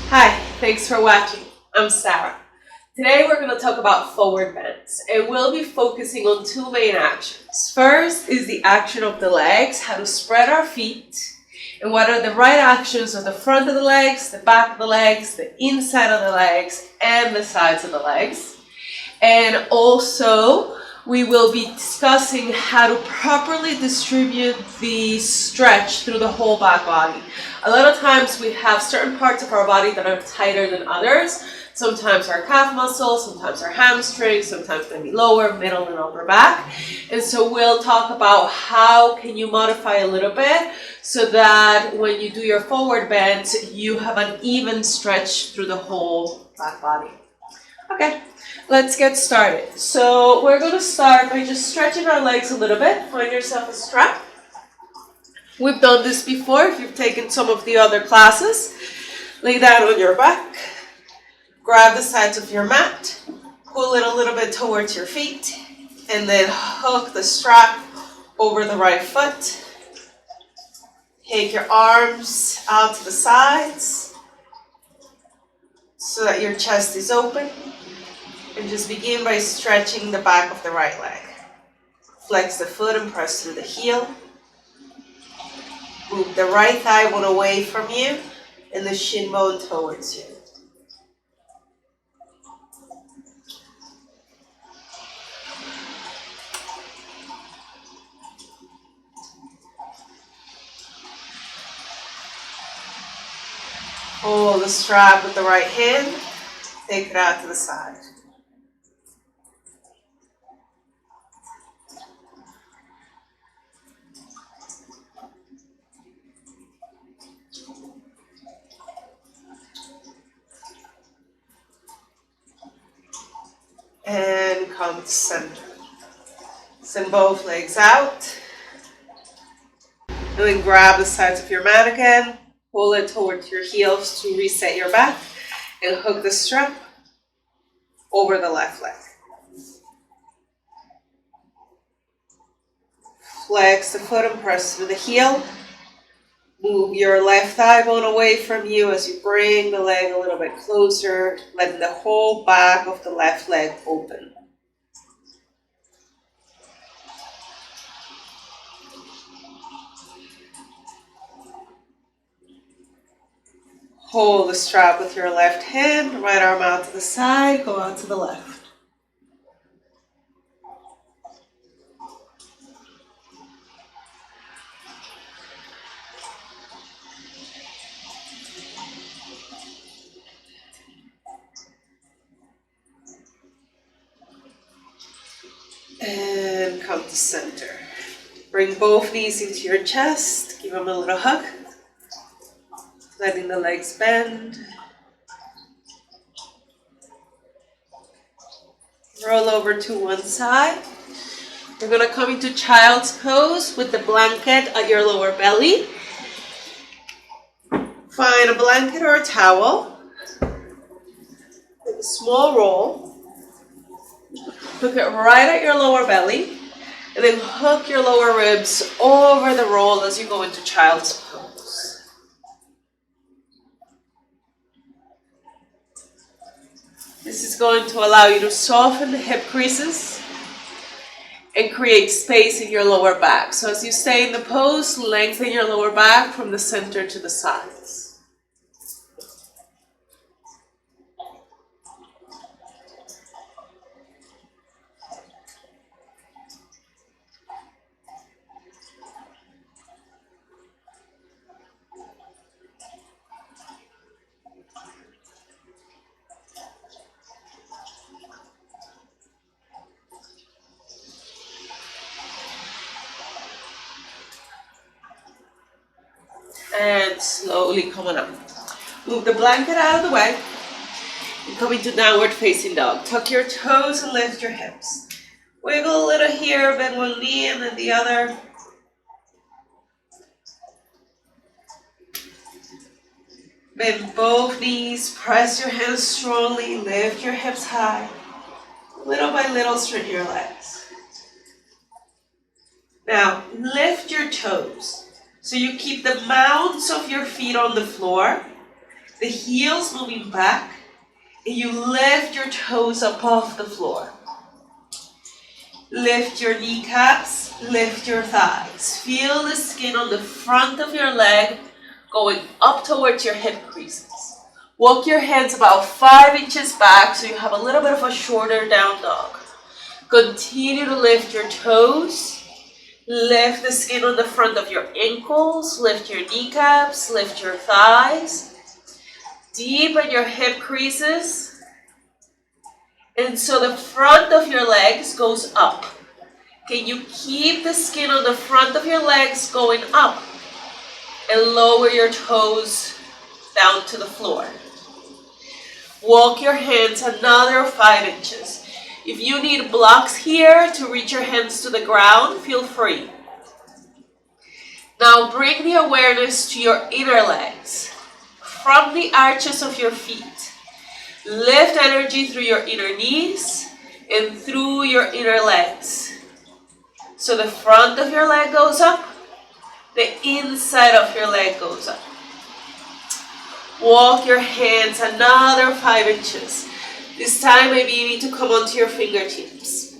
Hi, thanks for watching. I'm Sarah. Today we're going to talk about forward bends, and we'll be focusing on two main actions. First is the action of the legs, how to spread our feet, and what are the right actions of the front of the legs, the back of the legs, the inside of the legs, and the sides of the legs. And also, we will be discussing how to properly distribute the stretch through the whole back body. A lot of times we have certain parts of our body that are tighter than others. Sometimes our calf muscles, sometimes our hamstrings, sometimes maybe lower, middle, and upper back. And so we'll talk about how can you modify a little bit so that when you do your forward bend, you have an even stretch through the whole back body. Okay. Let's get started. So we're going to start by just stretching our legs a little bit. Find yourself a strap. We've done this before if you've taken some of the other classes. Lay down on your back. Grab the sides of your mat. Pull it a little bit towards your feet. And then hook the strap over the right foot. Take your arms out to the sides so that your chest is open. And just begin by stretching the back of the right leg. Flex the foot and press through the heel. Move the right thigh bone away from you and the shin bone towards you. Hold the strap with the right hand. Take it out to the side. And come to center. Send both legs out. And then grab the sides of your mat again. Pull it towards your heels to reset your back. And hook the strap over the left leg. Flex the foot and press through the heel. Move your left thigh bone away from you as you bring the leg a little bit closer, letting the whole back of the left leg open. Hold the strap with your left hand, right arm out to the side, go out to the left. And come to center. Bring both knees into your chest. Give them a little hug. Letting the legs bend. Roll over to one side. You're going to come into child's pose with the blanket at your lower belly. Find a blanket or a towel. With a small roll. Hook it right at your lower belly, and then hook your lower ribs over the roll as you go into child's pose. This is going to allow you to soften the hip creases and create space in your lower back. So as you stay in the pose, lengthen your lower back from the center to the sides. And slowly coming up. Move the blanket out of the way and come into downward facing dog. Tuck your toes and lift your hips. Wiggle a little here, bend one knee and then the other. Bend both knees, press your hands strongly, lift your hips high. Little by little, straighten your legs. Now, lift your toes. So you keep the mounts of your feet on the floor The heels moving back, and you lift your toes up off the floor. Lift your kneecaps, lift your thighs. Feel the skin on the front of your leg going up towards your hip creases. Walk your hands about 5 inches back so you have a little bit of a shorter down dog. Continue to lift your toes. Lift the skin on the front of your ankles. Lift your kneecaps, lift your thighs. Deepen your hip creases. And so the front of your legs goes up. Can you keep the skin on the front of your legs going up? And lower your toes down to the floor. Walk your hands another 5 inches. If you need blocks here to reach your hands to the ground, feel free. Now bring the awareness to your inner legs. From the arches of your feet. Lift energy through your inner knees and through your inner legs. So the front of your leg goes up, the inside of your leg goes up. Walk your hands another 5 inches. This time maybe you need to come onto your fingertips.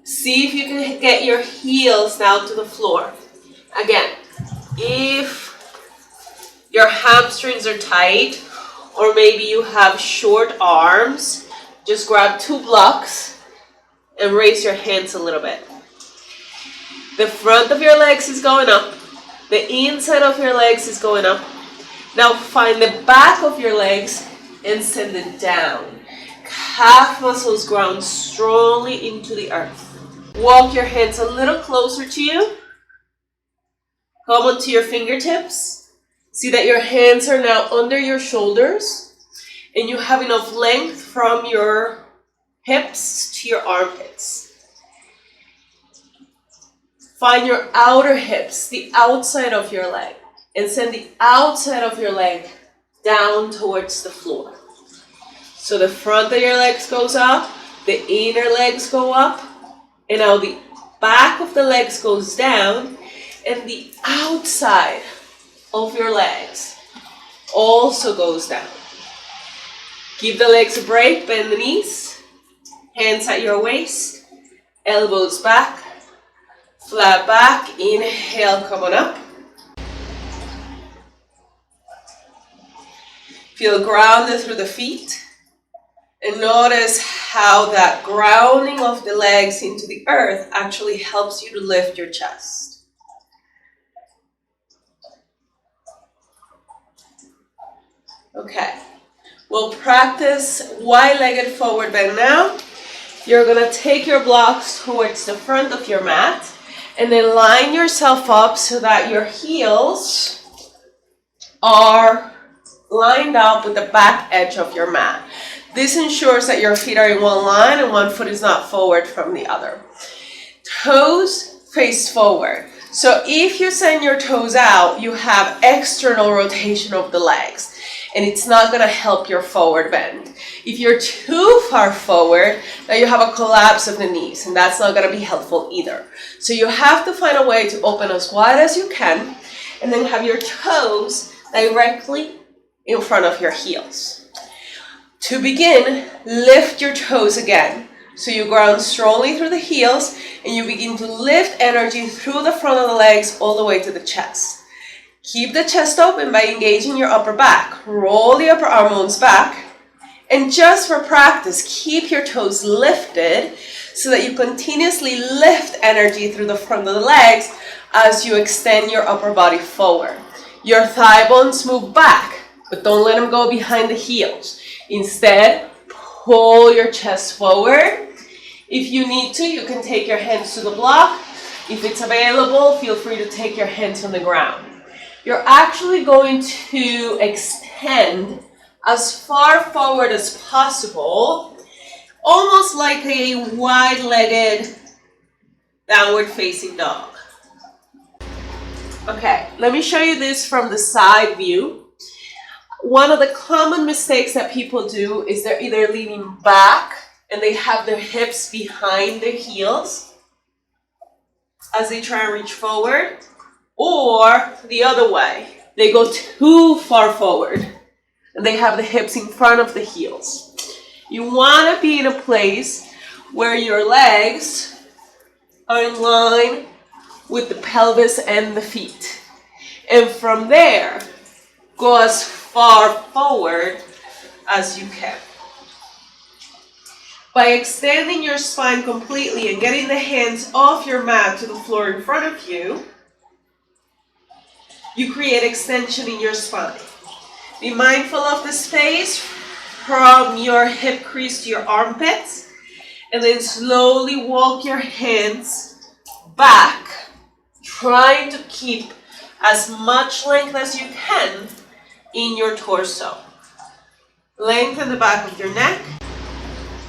See if you can get your heels down to the floor. Again, if your hamstrings are tight, or maybe you have short arms, just grab 2 blocks and raise your hands a little bit. The front of your legs is going up. The inside of your legs is going up. Now find the back of your legs and send it down. Calf muscles ground strongly into the earth. Walk your hands a little closer to you. Come onto your fingertips. See that your hands are now under your shoulders and you have enough length from your hips to your armpits. Find your outer hips, the outside of your leg, and send the outside of your leg down towards the floor. So the front of your legs goes up, the inner legs go up, and now the back of the legs goes down, and the outside of your legs also goes down. Give the legs a break, bend the knees, hands at your waist, elbows back, flat back, inhale, come on up. Feel grounded through the feet. And notice how that grounding of the legs into the earth actually helps you to lift your chest. Okay, we'll practice wide-legged forward bend now. You're gonna take your blocks towards the front of your mat and then line yourself up so that your heels are lined up with the back edge of your mat. This ensures that your feet are in one line and one foot is not forward from the other. Toes face forward. So if you send your toes out, you have external rotation of the legs and it's not going to help your forward bend. If you're too far forward, now you have a collapse of the knees and that's not going to be helpful either. So you have to find a way to open as wide as you can and then have your toes directly in front of your heels. To begin, lift your toes again. So you ground strongly through the heels and you begin to lift energy through the front of the legs all the way to the chest. Keep the chest open by engaging your upper back. Roll the upper arm bones back. And just for practice, keep your toes lifted so that you continuously lift energy through the front of the legs as you extend your upper body forward. Your thigh bones move back, but don't let them go behind the heels. Instead, pull your chest forward. If you need to, you can take your hands to the block. If it's available, feel free to take your hands on the ground. You're actually going to extend as far forward as possible, almost like a wide-legged downward facing dog. Okay, let me show you this from the side view. One of the common mistakes that people do is they're either leaning back and they have their hips behind their heels as they try and reach forward, or the other way, they go too far forward and they have the hips in front of the heels. You want to be in a place where your legs are in line with the pelvis and the feet. And from there, go as far forward as you can. By extending your spine completely and getting the hands off your mat to the floor in front of you, you create extension in your spine. Be mindful of the space from your hip crease to your armpits, and then slowly walk your hands back, trying to keep as much length as you can in your torso. Lengthen the back of your neck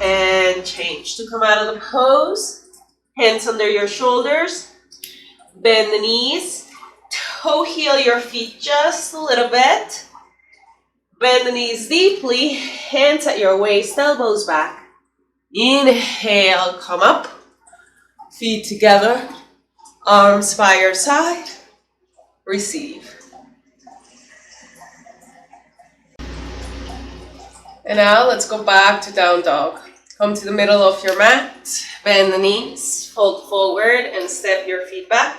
and change. To come out of the pose, hands under your shoulders, bend the knees, toe heel your feet just a little bit, bend the knees deeply, hands at your waist, elbows back. Inhale, come up, feet together, arms by your side, receive. And now let's go back to down dog. Come to the middle of your mat, bend the knees, fold forward and step your feet back.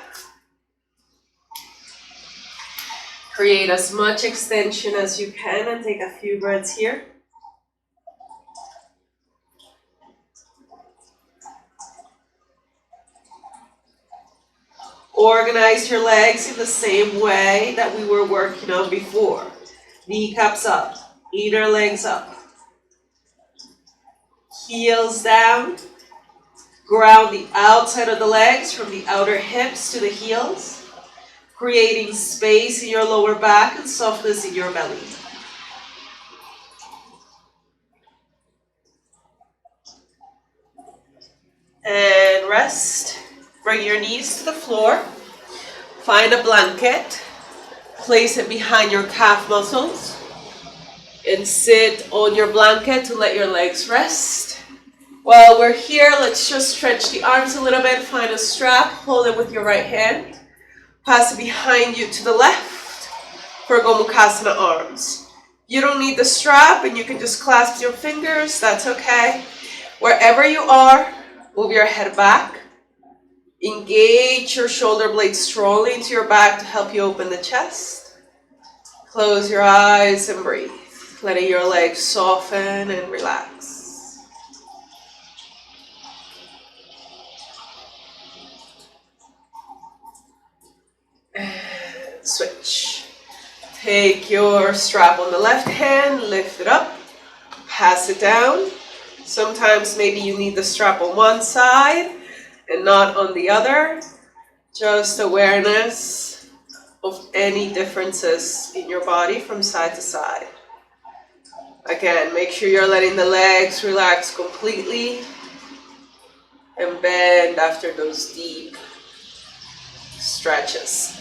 Create as much extension as you can and take a few breaths here. Organize your legs in the same way that we were working on before. Kneecaps up, inner legs up. Heels down. Ground the outside of the legs from the outer hips to the heels, creating space in your lower back and softness in your belly. And rest. Bring your knees to the floor. Find a blanket. Place it behind your calf muscles. And sit on your blanket to let your legs rest. While we're here, let's just stretch the arms a little bit. Find a strap. Hold it with your right hand. Pass it behind you to the left for Gomukhasana arms. You don't need the strap and you can just clasp your fingers. That's okay. Wherever you are, move your head back. Engage your shoulder blades strongly into your back to help you open the chest. Close your eyes and breathe. Letting your legs soften and relax. And switch. Take your strap on the left hand, lift it up, pass it down. Sometimes maybe you need the strap on one side and not on the other. Just awareness of any differences in your body from side to side. Again, make sure you're letting the legs relax completely and bend after those deep stretches.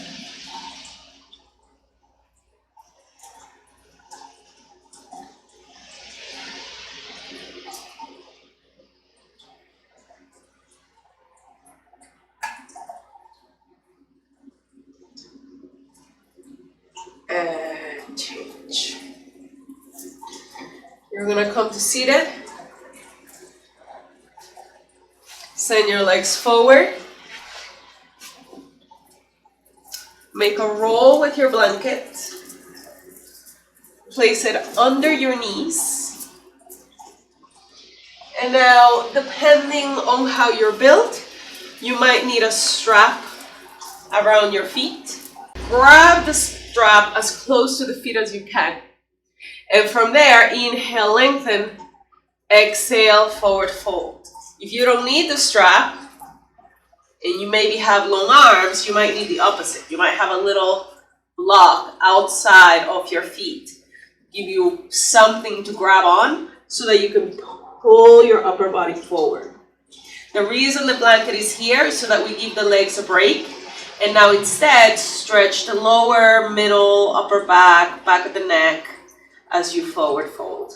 And change. You're going to come to seated. Send your legs forward. Make a roll with your blanket. Place it under your knees. And now, depending on how you're built, you might need a strap around your feet. Grab the strap as close to the feet as you can. And from there, inhale, lengthen. Exhale, forward fold. If you don't need the strap, and you maybe have long arms, you might need the opposite. You might have a little block outside of your feet. Give you something to grab on so that you can pull your upper body forward. The reason the blanket is here is so that we give the legs a break. And now instead, stretch the lower, middle, upper back, back of the neck as you forward fold.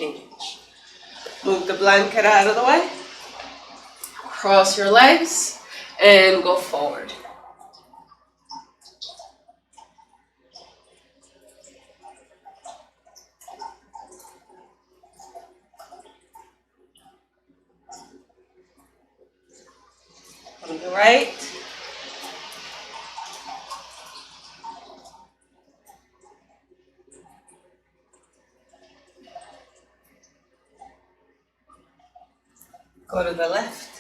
change. Move the blanket out of the way. Cross your legs and go forward. On the right. Go to the left.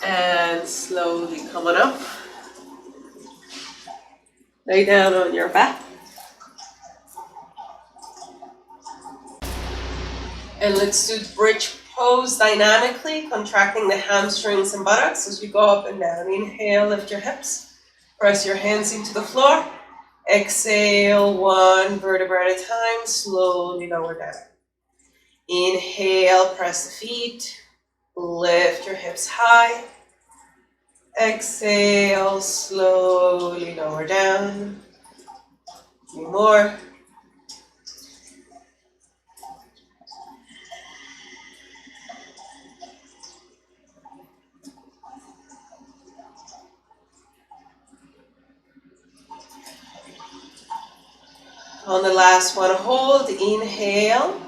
And slowly coming up. Lay down on your back. And let's do the bridge pose dynamically, contracting the hamstrings and buttocks as you go up and down. Inhale, lift your hips. Press your hands into the floor. Exhale, one vertebra at a time, slowly lower down. Inhale, press the feet. Lift your hips high. Exhale, slowly lower down. A few more. On the last one, hold, inhale.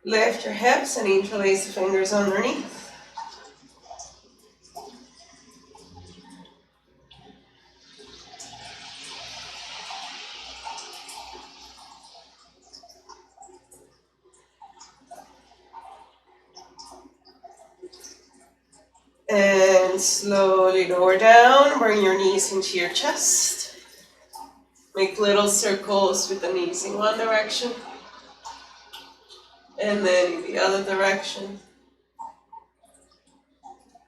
Lift your hips and interlace the fingers underneath. And slowly lower down, bring your knees into your chest. Make little circles with the knees in one direction. And then in the other direction.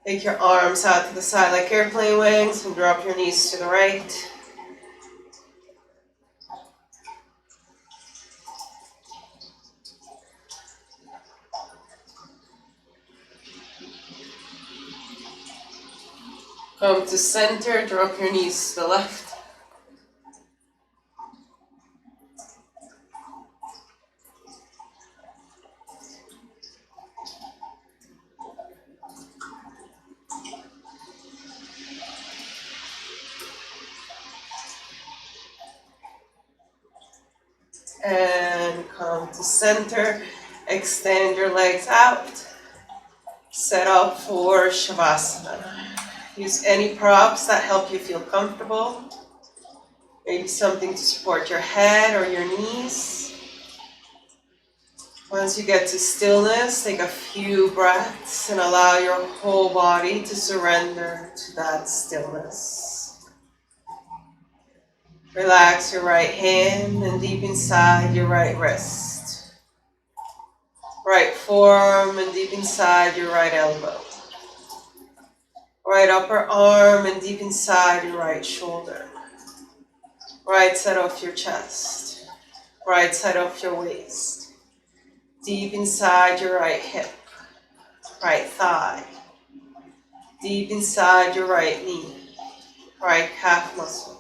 Take your arms out to the side like airplane wings and drop your knees to the right. Come to center, drop your knees to the left. And come to center, extend your legs out, set up for Shavasana. Use any props that help you feel comfortable, maybe something to support your head or your knees. Once you get to stillness, take a few breaths and allow your whole body to surrender to that stillness. Relax your right hand and deep inside your right wrist. Right forearm and deep inside your right elbow. Right upper arm and deep inside your right shoulder. Right side of your chest. Right side of your waist. Deep inside your right hip. Right thigh. Deep inside your right knee. Right calf muscle.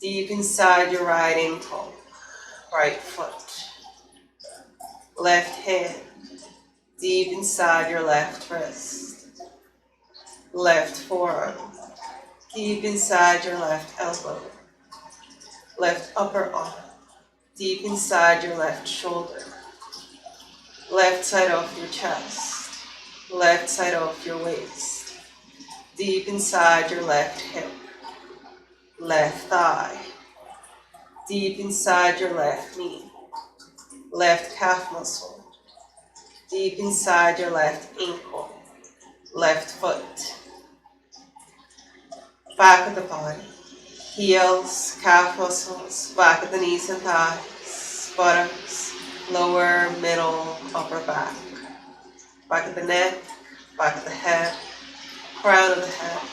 Deep inside your right ankle, right foot, left hand, deep inside your left wrist, left forearm, deep inside your left elbow, left upper arm, deep inside your left shoulder, left side of your chest, left side of your waist, deep inside your left hip, left thigh, deep inside your left knee, left calf muscle, deep inside your left ankle, left foot, back of the body, heels, calf muscles, back of the knees and thighs, buttocks, lower, middle, upper back, back of the neck, back of the head, crown of the head,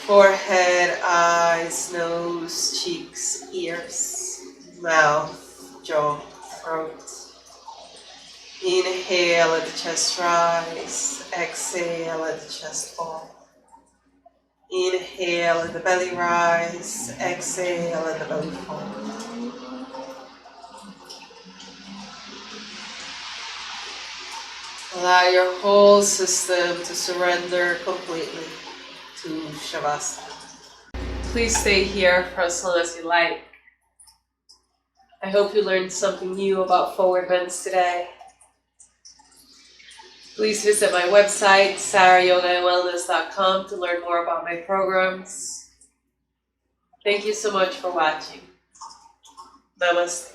forehead, eyes, nose, cheeks, ears, mouth, jaw, throat, Inhale, let the chest rise. Exhale, let the chest fall. Inhale, let the belly rise. Exhale, let the belly fall. Allow your whole system to surrender completely to Shavasana. Please stay here for as long as you like. I hope you learned something new about forward bends today. Please visit my website, sarahyogaandwellness.com, to learn more about my programs. Thank you so much for watching. Namaste.